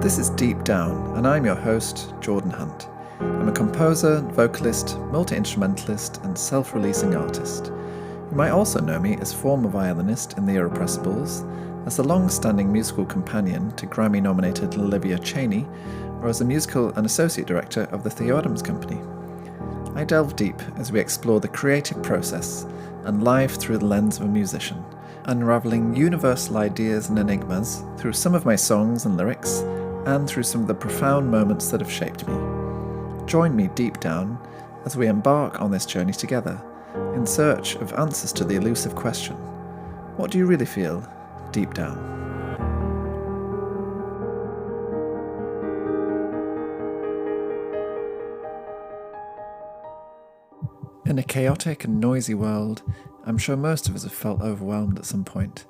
This is Deep Down, and I'm your host, Jordan Hunt. I'm a composer, vocalist, multi-instrumentalist, and self-releasing artist. You might also know me as former violinist in the Irrepressibles, as the long-standing musical companion to Grammy-nominated Olivia Chaney, or as a musical and associate director of the Theodem's Company. I delve deep as we explore the creative process and life through the lens of a musician, unravelling universal ideas and enigmas through some of my songs and lyrics, and through some of the profound moments that have shaped me. Join me deep down as we embark on this journey together, in search of answers to the elusive question, what do you really feel deep down? In a chaotic and noisy world, I'm sure most of us have felt overwhelmed at some point.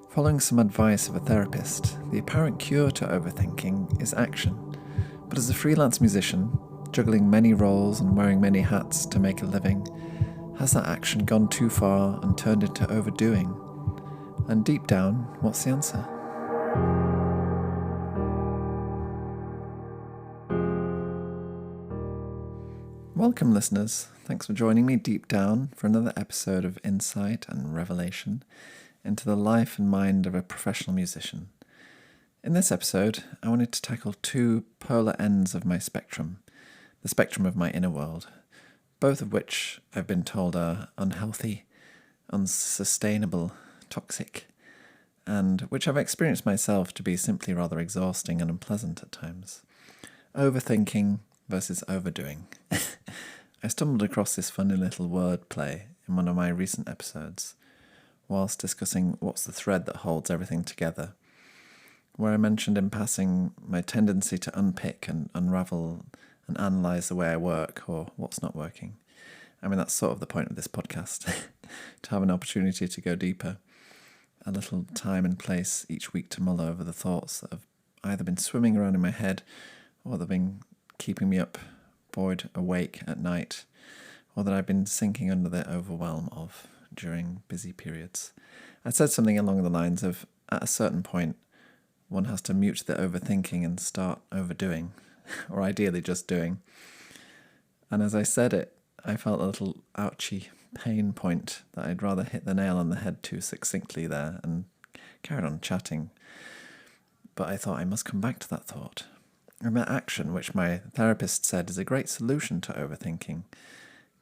Following some advice of a therapist, the apparent cure to overthinking is action. But as a freelance musician, juggling many roles and wearing many hats to make a living, has that action gone too far and turned into overdoing? And deep down, what's the answer? Welcome, listeners. Thanks for joining me deep down for another episode of insight and revelation into the life and mind of a professional musician. In this episode, I wanted to tackle two polar ends of my spectrum, the spectrum of my inner world, both of which I've been told are unhealthy, unsustainable, toxic, and which I've experienced myself to be simply rather exhausting and unpleasant at times. Overthinking versus overdoing. I stumbled across this funny little wordplay in one of my recent episodes, whilst discussing what's the thread that holds everything together, where I mentioned in passing my tendency to unpick and unravel and analyse the way I work or what's not working. I mean, that's sort of the point of this podcast, to have an opportunity to go deeper, a little time and place each week to mull over the thoughts that have either been swimming around in my head or they've been keeping me up, buoyed awake at night, or that I've been sinking under the overwhelm of during busy periods. I said something along the lines of, at a certain point, one has to mute the overthinking and start overdoing, or ideally just doing. And as I said it, I felt a little ouchy pain point that I'd rather hit the nail on the head too succinctly there and carried on chatting. But I thought I must come back to that thought. And that action, which my therapist said is a great solution to overthinking,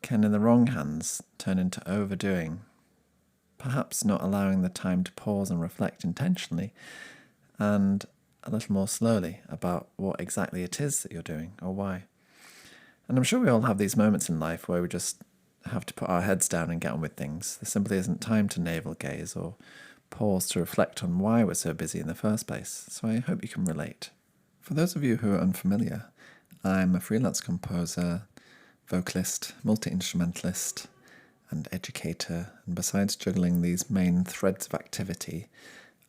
can in the wrong hands turn into overdoing, perhaps not allowing the time to pause and reflect intentionally and a little more slowly about what exactly it is that you're doing or why. And I'm sure we all have these moments in life where we just have to put our heads down and get on with things. There simply isn't time to navel gaze or pause to reflect on why we're so busy in the first place, so I hope you can relate. For those of you who are unfamiliar, I'm a freelance composer, vocalist, multi-instrumentalist, and educator, and besides juggling these main threads of activity,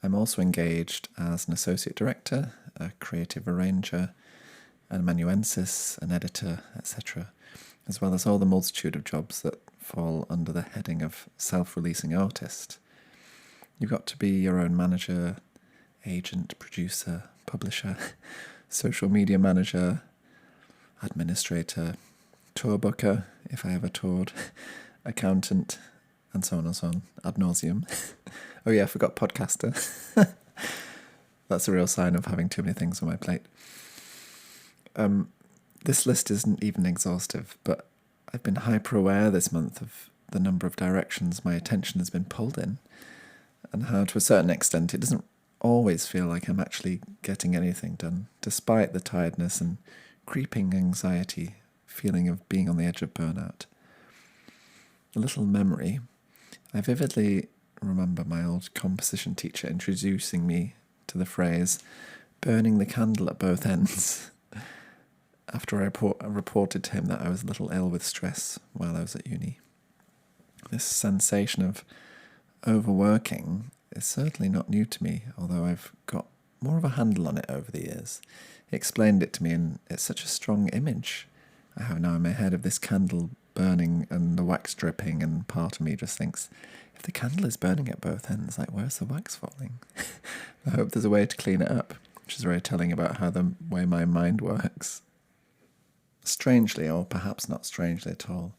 I'm also engaged as an associate director, a creative arranger, an amanuensis, an editor, etc., as well as all the multitude of jobs that fall under the heading of self-releasing artist. You've got to be your own manager, agent, producer, publisher, social media manager, administrator, tour booker, if I ever toured, accountant, and so on, ad nauseum. Oh yeah, I forgot podcaster. That's a real sign of having too many things on my plate. This list isn't even exhaustive, but I've been hyper-aware this month of the number of directions my attention has been pulled in, and how to a certain extent it doesn't always feel like I'm actually getting anything done, despite the tiredness and creeping anxiety feeling of being on the edge of burnout. A little memory. I vividly remember my old composition teacher introducing me to the phrase, burning the candle at both ends, after I reported to him that I was a little ill with stress while I was at uni. This sensation of overworking is certainly not new to me, although I've got more of a handle on it over the years. He explained it to me, and it's such a strong image I have now in my head of this candle burning and the wax dripping, and part of me just thinks, if the candle is burning at both ends, like, where's the wax falling? I hope there's a way to clean it up. which is very telling about how the way my mind works. Strangely, or perhaps not strangely at all,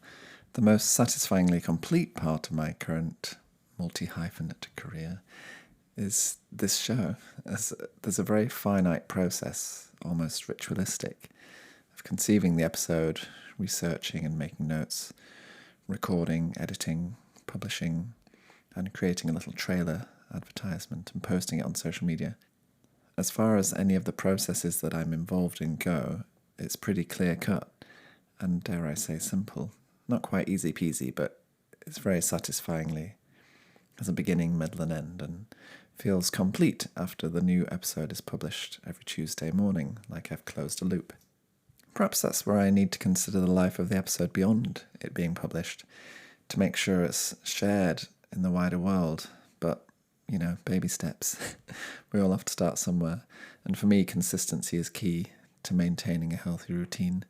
the most satisfyingly complete part of my current multi-hyphenate career is this show. There's a very finite process, almost ritualistic, of conceiving the episode, researching and making notes, recording, editing, publishing, and creating a little trailer advertisement and posting it on social media. As far as any of the processes that I'm involved in go, it's pretty clear-cut and, dare I say, simple. Not quite easy peasy, but it's very satisfyingly has a beginning, middle and end, and feels complete after the new episode is published every Tuesday morning, like I've closed a loop. Perhaps that's where I need to consider the life of the episode beyond it being published, to make sure it's shared in the wider world. But, baby steps. We all have to start somewhere. And for me, consistency is key to maintaining a healthy routine.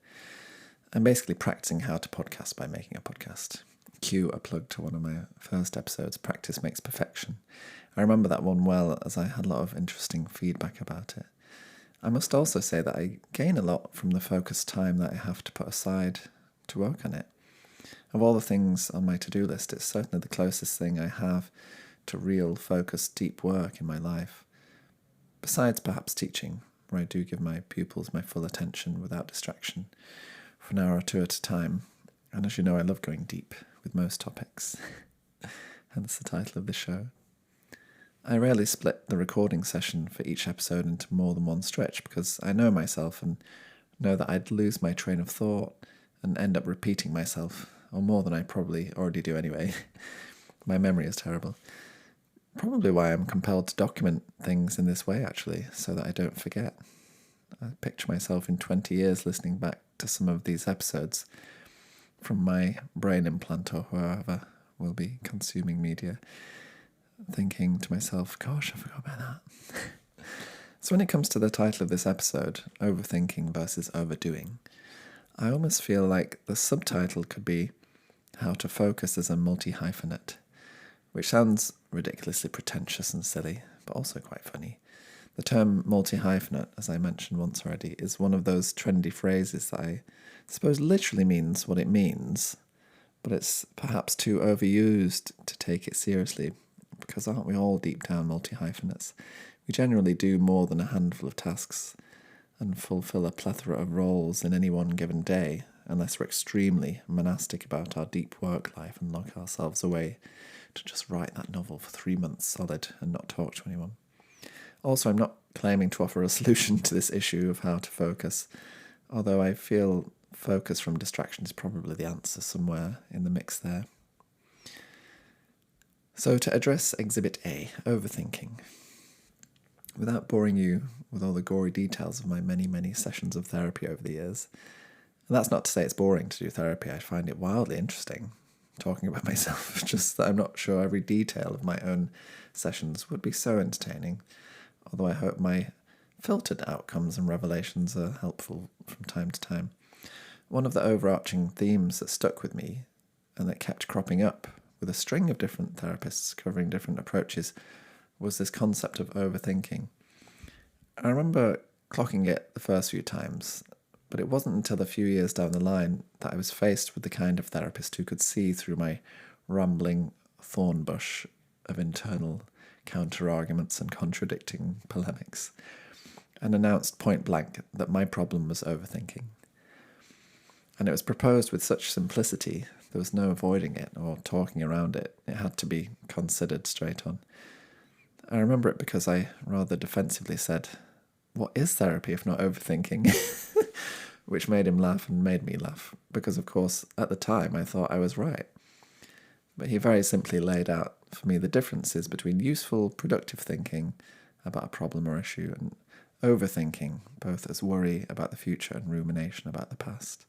I'm basically practicing how to podcast by making a podcast. Cue a plug to one of my first episodes, Practice Makes Perfection. I remember that one well, as I had a lot of interesting feedback about it. I must also say that I gain a lot from the focused time that I have to put aside to work on it. Of all the things on my to-do list, it's certainly the closest thing I have to real, focused, deep work in my life. Besides perhaps teaching, where I do give my pupils my full attention without distraction for an hour or two at a time. And as you know, I love going deep with most topics. Hence the title of the show. I rarely split the recording session for each episode into more than one stretch because I know myself and know that I'd lose my train of thought and end up repeating myself, or more than I probably already do anyway. My memory is terrible. Probably why I'm compelled to document things in this way, actually, so that I don't forget. I picture myself in 20 years listening back to some of these episodes from my brain implant or whoever will be consuming media, thinking to myself, gosh, I forgot about that. So when it comes to the title of this episode, Overthinking versus Overdoing, I almost feel like the subtitle could be How to Focus as a Multi-hyphenate, which sounds ridiculously pretentious and silly, but also quite funny. The term multi-hyphenate, as I mentioned once already, is one of those trendy phrases that I suppose literally means what it means, but it's perhaps too overused to take it seriously, because aren't we all deep down multi-hyphenates? We generally do more than a handful of tasks and fulfill a plethora of roles in any one given day, unless we're extremely monastic about our deep work life and lock ourselves away to just write that novel for 3 months solid and not talk to anyone. Also, I'm not claiming to offer a solution to this issue of how to focus, although I feel focus from distraction is probably the answer somewhere in the mix there. So to address Exhibit A, overthinking. Without boring you with all the gory details of my many, many sessions of therapy over the years, and that's not to say it's boring to do therapy, I find it wildly interesting talking about myself, just that I'm not sure every detail of my own sessions would be so entertaining, although I hope my filtered outcomes and revelations are helpful from time to time. One of the overarching themes that stuck with me and that kept cropping up with a string of different therapists covering different approaches was this concept of overthinking. I remember clocking it the first few times, but it wasn't until a few years down the line that I was faced with the kind of therapist who could see through my rambling thorn bush of internal counter-arguments and contradicting polemics, and announced point blank that my problem was overthinking. And it was proposed with such simplicity, there was no avoiding it or talking around it. It had to be considered straight on. I remember it because I rather defensively said, "What is therapy if not overthinking?" Which made him laugh and made me laugh, because of course at the time I thought I was right. But he very simply laid out for me the differences between useful, productive thinking about a problem or issue and overthinking, both as worry about the future and rumination about the past.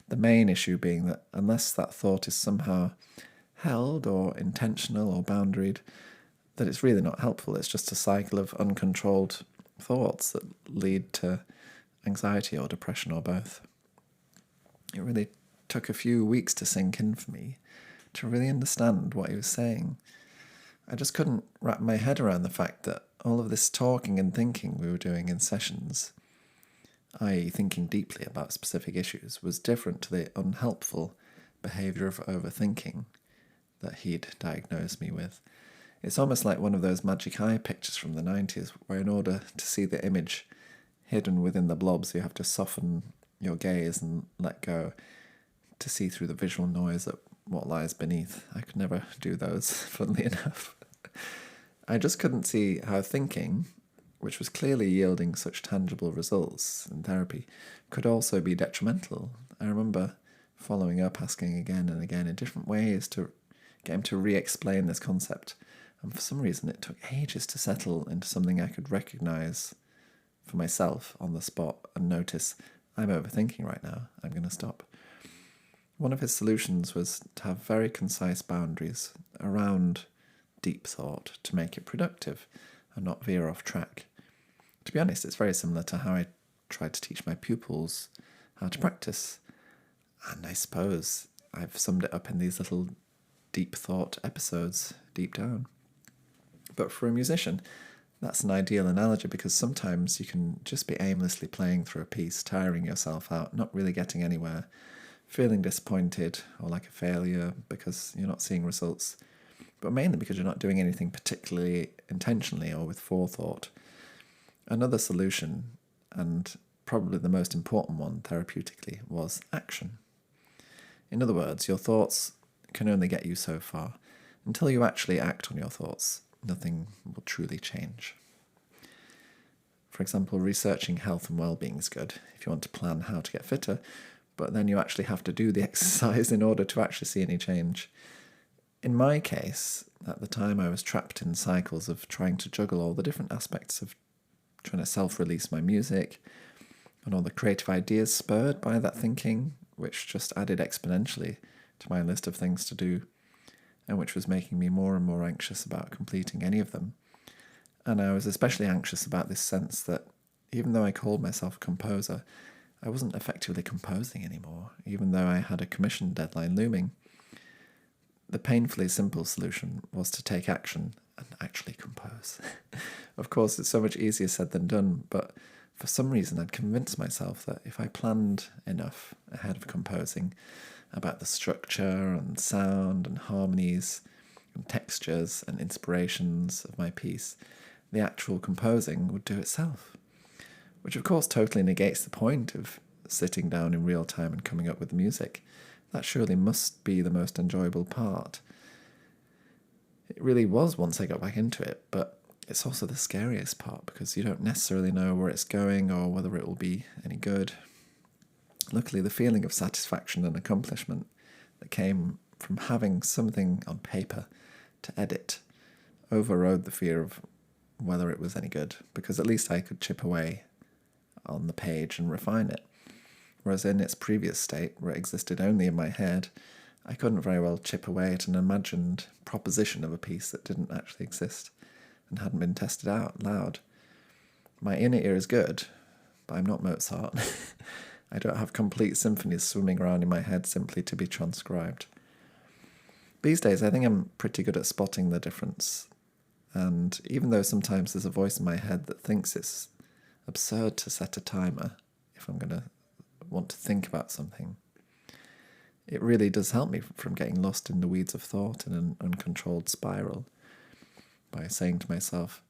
The main issue being that unless that thought is somehow held or intentional or boundaried, that it's really not helpful. It's just a cycle of uncontrolled thoughts that lead to anxiety or depression or both. It really took a few weeks to sink in for me to really understand what he was saying. I just couldn't wrap my head around the fact that all of this talking and thinking we were doing in sessions, i.e. thinking deeply about specific issues, was different to the unhelpful behaviour of overthinking that he'd diagnosed me with. It's almost like one of those magic eye pictures from the 90s, where in order to see the image hidden within the blobs, you have to soften your gaze and let go to see through the visual noise at what lies beneath. I could never do those, funnily enough. I just couldn't see how thinking, which was clearly yielding such tangible results in therapy, could also be detrimental. I remember following up, asking again and again in different ways to get him to re-explain this concept. And for some reason it took ages to settle into something I could recognise for myself on the spot and notice, I'm overthinking right now, I'm going to stop. One of his solutions was to have very concise boundaries around deep thought to make it productive and not veer off track. To be honest, it's very similar to how I try to teach my pupils how to practice. And I suppose I've summed it up in these little deep thought episodes deep down. But for a musician, that's an ideal analogy, because sometimes you can just be aimlessly playing through a piece, tiring yourself out, not really getting anywhere, feeling disappointed or like a failure because you're not seeing results, but mainly because you're not doing anything particularly intentionally or with forethought. Another solution, and probably the most important one therapeutically, was action. In other words, your thoughts can only get you so far. Until you actually act on your thoughts, nothing will truly change. For example, researching health and well-being is good if you want to plan how to get fitter, but then you actually have to do the exercise in order to actually see any change. In my case, at the time I was trapped in cycles of trying to juggle all the different aspects of trying to self-release my music and all the creative ideas spurred by that thinking, which just added exponentially to my list of things to do, and which was making me more and more anxious about completing any of them. And I was especially anxious about this sense that even though I called myself a composer, I wasn't effectively composing anymore, even though I had a commission deadline looming. The painfully simple solution was to take action and actually compose. Of course, it's so much easier said than done, but for some reason I'd convinced myself that if I planned enough ahead of composing about the structure and sound and harmonies and textures and inspirations of my piece, the actual composing would do itself. Which of course totally negates the point of sitting down in real time and coming up with the music. That surely must be the most enjoyable part. It really was once I got back into it, but it's also the scariest part because you don't necessarily know where it's going or whether it will be any good. Luckily, the feeling of satisfaction and accomplishment that came from having something on paper to edit overrode the fear of whether it was any good, because at least I could chip away on the page and refine it. Whereas in its previous state, where it existed only in my head, I couldn't very well chip away at an imagined proposition of a piece that didn't actually exist and hadn't been tested out loud. My inner ear is good, but I'm not Mozart. I don't have complete symphonies swimming around in my head simply to be transcribed. These days, I think I'm pretty good at spotting the difference. And even though sometimes there's a voice in my head that thinks it's absurd to set a timer if I'm going to want to think about something, it really does help me from getting lost in the weeds of thought in an uncontrolled spiral by saying to myself,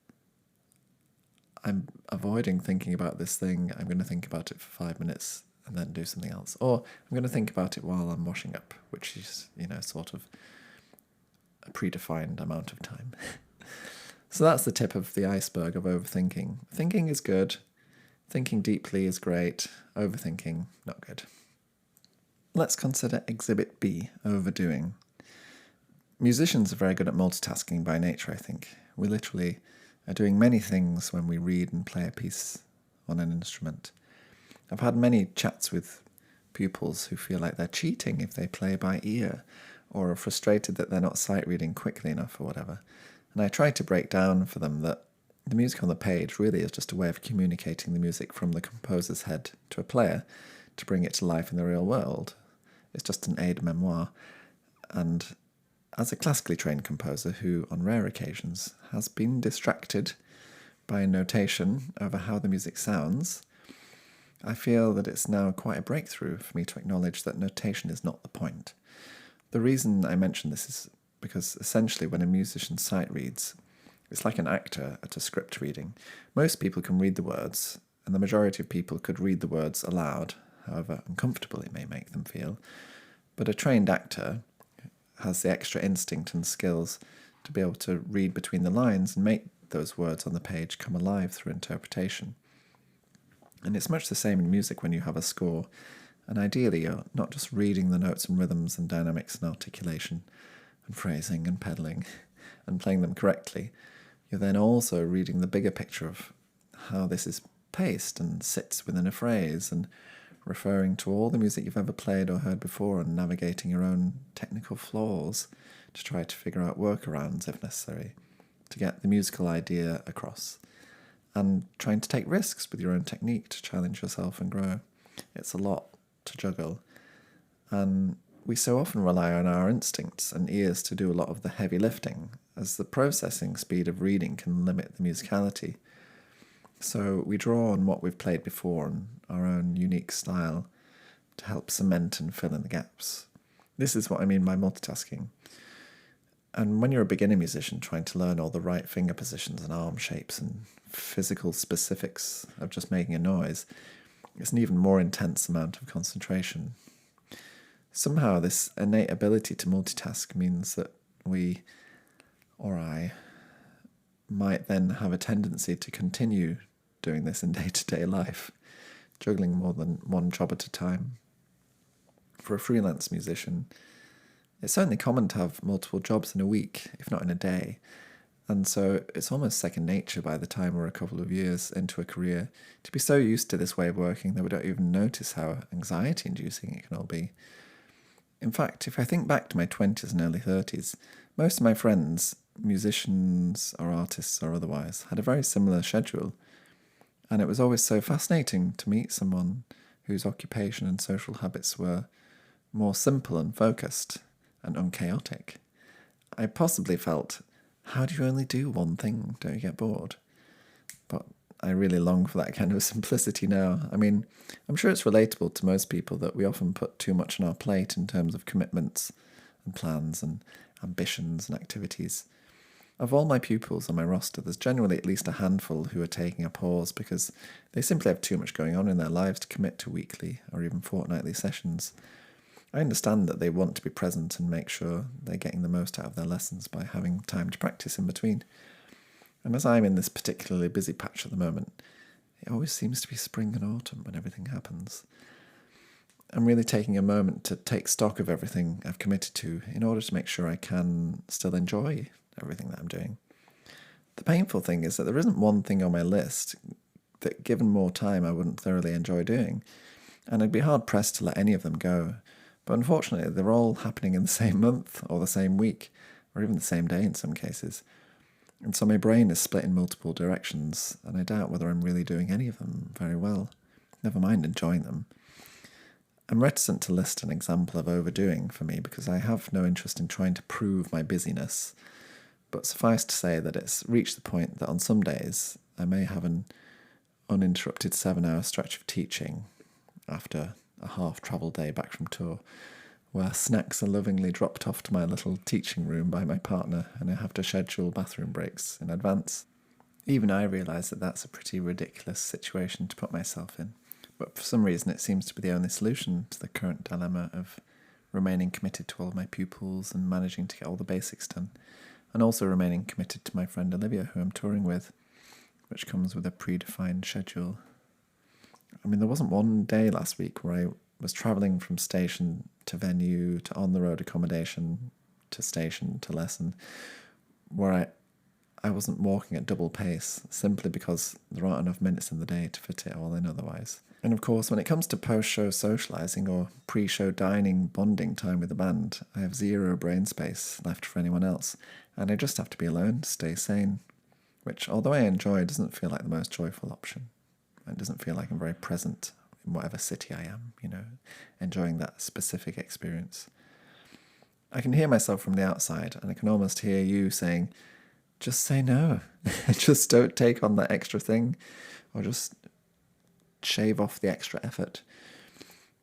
I'm avoiding thinking about this thing, I'm going to think about it for 5 minutes and then do something else. Or I'm going to think about it while I'm washing up, which is, sort of a predefined amount of time. So that's the tip of the iceberg of overthinking. Thinking is good. Thinking deeply is great. Overthinking, not good. Let's consider Exhibit B, overdoing. Musicians are very good at multitasking by nature, I think. We literally are doing many things when we read and play a piece on an instrument. I've had many chats with pupils who feel like they're cheating if they play by ear, or are frustrated that they're not sight reading quickly enough or whatever. And I try to break down for them that the music on the page really is just a way of communicating the music from the composer's head to a player to bring it to life in the real world. It's just an aide-memoire. And as a classically trained composer who, on rare occasions, has been distracted by notation over how the music sounds, I feel that it's now quite a breakthrough for me to acknowledge that notation is not the point. The reason I mention this is because essentially when a musician's sight reads, it's like an actor at a script reading. Most people can read the words, and the majority of people could read the words aloud, however uncomfortable it may make them feel. But a trained actor has the extra instinct and skills to be able to read between the lines and make those words on the page come alive through interpretation. And it's much the same in music when you have a score, and ideally you're not just reading the notes and rhythms and dynamics and articulation and phrasing and pedaling and playing them correctly. You're then also reading the bigger picture of how this is paced and sits within a phrase, and referring to all the music you've ever played or heard before and navigating your own technical flaws to try to figure out workarounds if necessary to get the musical idea across, and trying to take risks with your own technique to challenge yourself and grow. It's a lot to juggle, and we so often rely on our instincts and ears to do a lot of the heavy lifting, as the processing speed of reading can limit the musicality. So we draw on what we've played before and our own unique style to help cement and fill in the gaps. This is what I mean by multitasking. And when you're a beginner musician trying to learn all the right finger positions and arm shapes and physical specifics of just making a noise, it's an even more intense amount of concentration. Somehow this innate ability to multitask means that we, or I, might then have a tendency to continue doing this in day-to-day life, juggling more than one job at a time. For a freelance musician, it's certainly common to have multiple jobs in a week, if not in a day, and so it's almost second nature by the time we're a couple of years into a career to be so used to this way of working that we don't even notice how anxiety-inducing it can all be. In fact, if I think back to my 20s and early 30s, most of my friends, musicians or artists or otherwise, had a very similar schedule. And it was always so fascinating to meet someone whose occupation and social habits were more simple and focused and unchaotic. I possibly felt, how do you only do one thing? Don't you get bored? But I really long for that kind of simplicity now. I mean, I'm sure it's relatable to most people that we often put too much on our plate in terms of commitments and plans and ambitions and activities. Of all my pupils on my roster, there's generally at least a handful who are taking a pause because they simply have too much going on in their lives to commit to weekly or even fortnightly sessions. I understand that they want to be present and make sure they're getting the most out of their lessons by having time to practice in between. And as I'm in this particularly busy patch at the moment, it always seems to be spring and autumn when everything happens. I'm really taking a moment to take stock of everything I've committed to in order to make sure I can still enjoy everything that I'm doing. The painful thing is that there isn't one thing on my list that, given more time, I wouldn't thoroughly enjoy doing, and I'd be hard-pressed to let any of them go. But unfortunately, they're all happening in the same month or the same week, or even the same day in some cases. And so my brain is split in multiple directions, and I doubt whether I'm really doing any of them very well, never mind enjoying them. I'm reticent to list an example of overdoing for me because I have no interest in trying to prove my busyness, but suffice to say that it's reached the point that on some days I may have an uninterrupted 7-hour stretch of teaching after a half-travel day back from tour, where snacks are lovingly dropped off to my little teaching room by my partner and I have to schedule bathroom breaks in advance. Even I realise that that's a pretty ridiculous situation to put myself in, but for some reason it seems to be the only solution to the current dilemma of remaining committed to all my pupils and managing to get all the basics done, and also remaining committed to my friend Olivia, who I'm touring with, which comes with a predefined schedule. I mean, there wasn't one day last week where I was travelling from station to venue to on-the-road accommodation to station to lesson where I wasn't walking at double pace, simply because there aren't enough minutes in the day to fit it all in otherwise. And of course, when it comes to post-show socialising or pre-show dining bonding time with the band, I have zero brain space left for anyone else, and I just have to be alone to stay sane, which, although I enjoy, doesn't feel like the most joyful option. It doesn't feel like I'm very present in whatever city I am, enjoying that specific experience. I can hear myself from the outside, and I can almost hear you saying, just say no. Just don't take on that extra thing, or just shave off the extra effort.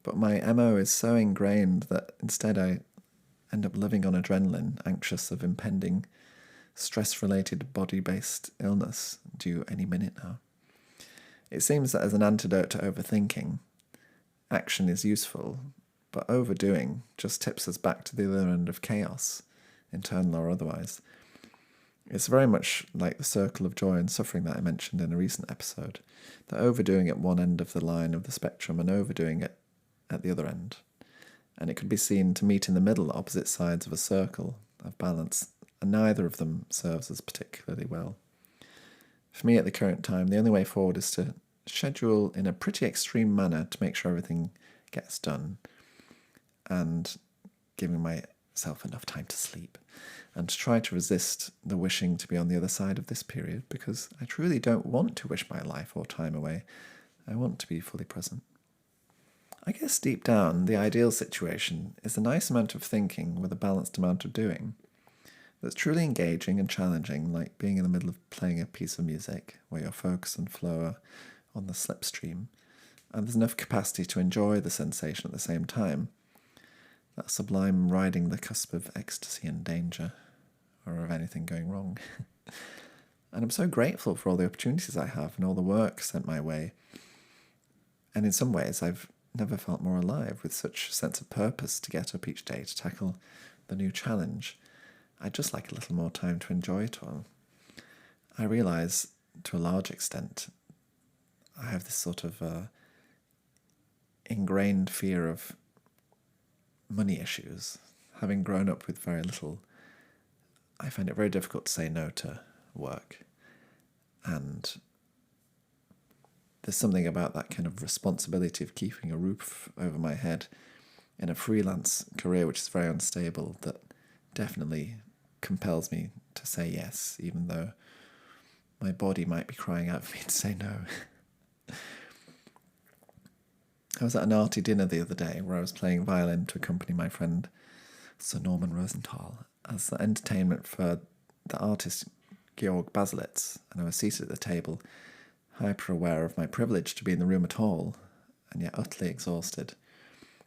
But my MO is so ingrained that instead I end up living on adrenaline, anxious of impending stress-related body-based illness due any minute now. It seems that as an antidote to overthinking, action is useful, but overdoing just tips us back to the other end of chaos, internal or otherwise. It's very much like the circle of joy and suffering that I mentioned in a recent episode, that overdoing at one end of the line of the spectrum and overdoing it at the other end. And it could be seen to meet in the middle, opposite sides of a circle of balance, and neither of them serves us particularly well. For me at the current time, the only way forward is to schedule in a pretty extreme manner to make sure everything gets done, and giving myself enough time to sleep, and to try to resist the wishing to be on the other side of this period, because I truly don't want to wish my life or time away. I want to be fully present. I guess deep down, the ideal situation is a nice amount of thinking with a balanced amount of doing that's truly engaging and challenging, like being in the middle of playing a piece of music where your focus and flow are on the slipstream, and there's enough capacity to enjoy the sensation at the same time. That sublime riding the cusp of ecstasy and danger, or of anything going wrong. And I'm so grateful for all the opportunities I have and all the work sent my way. And in some ways, I've never felt more alive, with such a sense of purpose to get up each day to tackle the new challenge. I'd just like a little more time to enjoy it all. I realise, to a large extent, I have this sort of ingrained fear of money issues. Having grown up with very little, I find it very difficult to say no to work. And there's something about that kind of responsibility of keeping a roof over my head in a freelance career, which is very unstable, that definitely compels me to say yes, even though my body might be crying out for me to say no. I was at an arty dinner the other day where I was playing violin to accompany my friend Sir Norman Rosenthal as the entertainment for the artist Georg Baselitz, and I was seated at the table, hyper-aware of my privilege to be in the room at all, and yet utterly exhausted,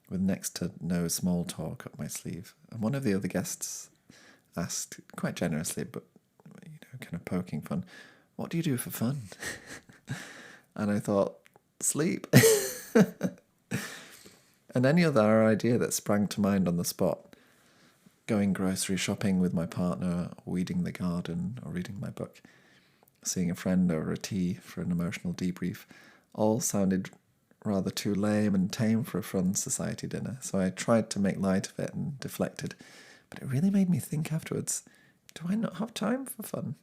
with next to no small talk up my sleeve. And one of the other guests asked, quite generously, but kind of poking fun, "What do you do for fun?" And I thought, sleep. And any other idea that sprang to mind on the spot, going grocery shopping with my partner, or weeding the garden, or reading my book, seeing a friend over a tea for an emotional debrief, all sounded rather too lame and tame for a fun society dinner. So I tried to make light of it and deflected, but it really made me think afterwards, do I not have time for fun?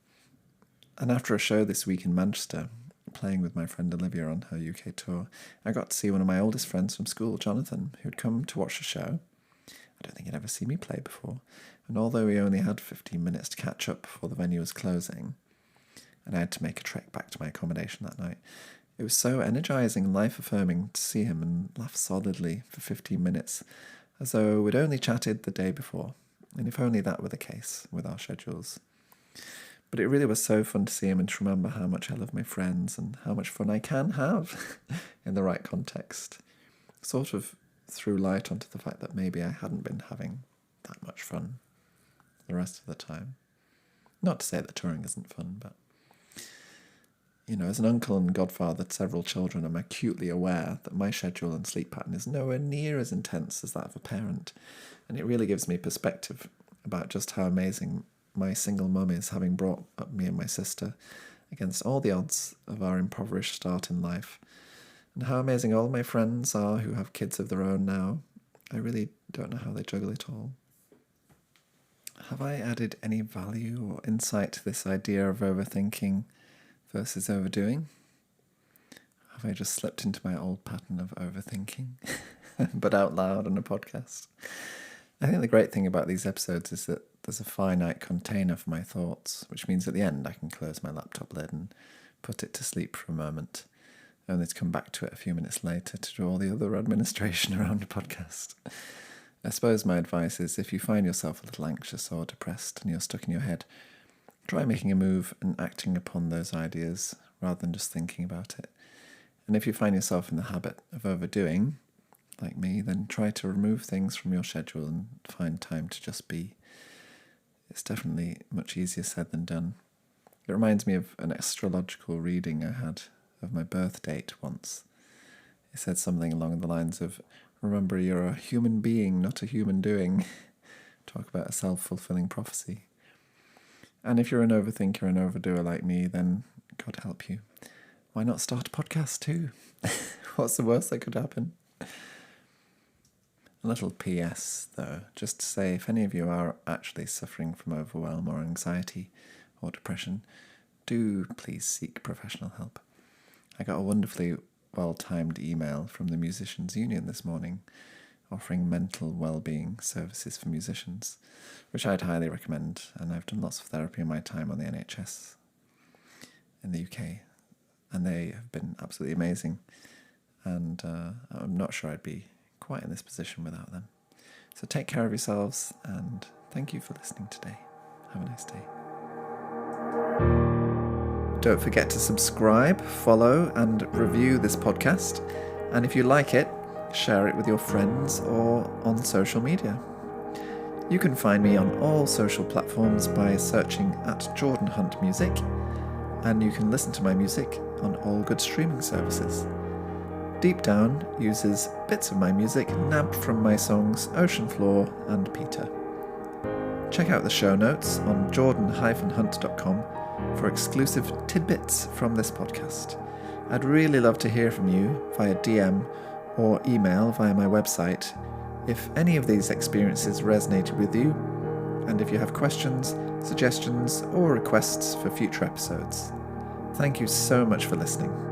And after a show this week in Manchester, playing with my friend Olivia on her UK tour, I got to see one of my oldest friends from school, Jonathan, who'd come to watch the show. I don't think he'd ever seen me play before, and although we only had 15 minutes to catch up before the venue was closing, and I had to make a trek back to my accommodation that night, it was so energising and life-affirming to see him and laugh solidly for 15 minutes, as though we'd only chatted the day before, and if only that were the case with our schedules. But it really was so fun to see him and to remember how much I love my friends and how much fun I can have in the right context. Sort of threw light onto the fact that maybe I hadn't been having that much fun the rest of the time. Not to say that touring isn't fun, but, as an uncle and godfather to several children, I'm acutely aware that my schedule and sleep pattern is nowhere near as intense as that of a parent, and it really gives me perspective about just how amazing my single mum is, having brought up me and my sister against all the odds of our impoverished start in life, and how amazing all my friends are who have kids of their own now. I really don't know how they juggle it all. Have I added any value or insight to this idea of overthinking versus overdoing? Have I just slipped into my old pattern of overthinking, but out loud on a podcast? I think the great thing about these episodes is that there's a finite container for my thoughts, which means at the end I can close my laptop lid and put it to sleep for a moment, only to come back to it a few minutes later to do all the other administration around the podcast. I suppose my advice is, if you find yourself a little anxious or depressed and you're stuck in your head, try making a move and acting upon those ideas rather than just thinking about it. And if you find yourself in the habit of overdoing, like me, then try to remove things from your schedule and find time to just be. It's definitely much easier said than done. It reminds me of an astrological reading I had of my birth date once. It said something along the lines of, remember, you're a human being, not a human doing. Talk about a self-fulfilling prophecy. And if you're an overthinker and overdoer like me, then God help you. Why not start a podcast too? What's the worst that could happen? A little PS, though, just to say, if any of you are actually suffering from overwhelm or anxiety or depression, do please seek professional help. I got a wonderfully well-timed email from the Musicians' Union this morning offering mental well-being services for musicians, which I'd highly recommend, and I've done lots of therapy in my time on the NHS in the UK, and they have been absolutely amazing, and I'm not sure I'd be quite in this position without them. So take care of yourselves, and thank you for listening today. Have a nice day. Don't forget to subscribe, follow, and review this podcast. And if you like it, share it with your friends or on social media. You can find me on all social platforms by searching at Jordan Hunt Music, and you can listen to my music on all good streaming services. Deep Down uses bits of my music nabbed from my songs Ocean Floor and Peter. Check out the show notes on jordan-hunt.com for exclusive tidbits from this podcast. I'd really love to hear from you via DM or email via my website if any of these experiences resonated with you, and if you have questions, suggestions, or requests for future episodes. Thank you so much for listening.